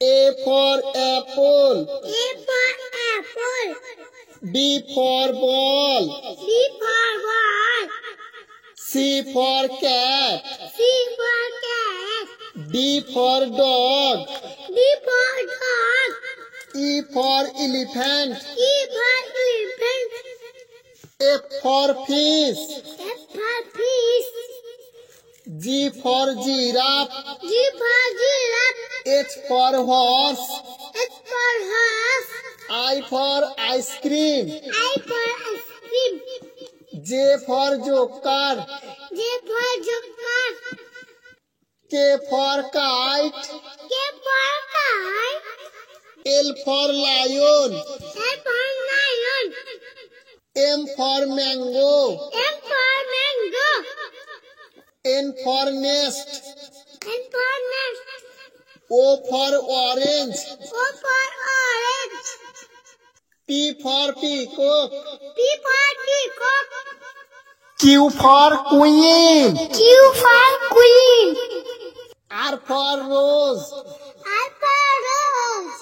A for apple. A for apple. B for ball. B for ball. C for cat. C for cat. D for dog. D for dog. E for elephant. E for elephant. F for fish. F for fish. G for giraffe. G for giraffe. H for horse. H for horse. I for ice cream. I for ice cream. J for joker. J for joker. K for kite. K for kite. L for lion. L for lion. M for mango. M for mango. N for nest. N for nest. O for orange. O for orange. P for peacock. P for peacock. Q for queen. Q for queen. R for rose. R for rose.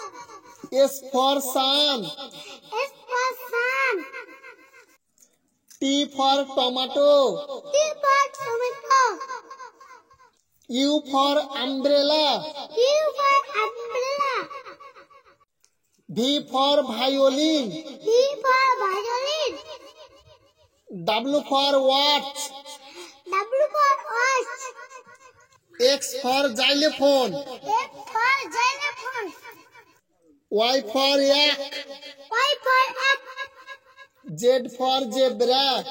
S for sun. S for sun. T for tomato. T for tomato. U for umbrella. U for umbrella. V for violin. V for violin. W for watch. W for watch. X for xylophone. X for xylophone. Y for yak. Y for egg. Z for zebra.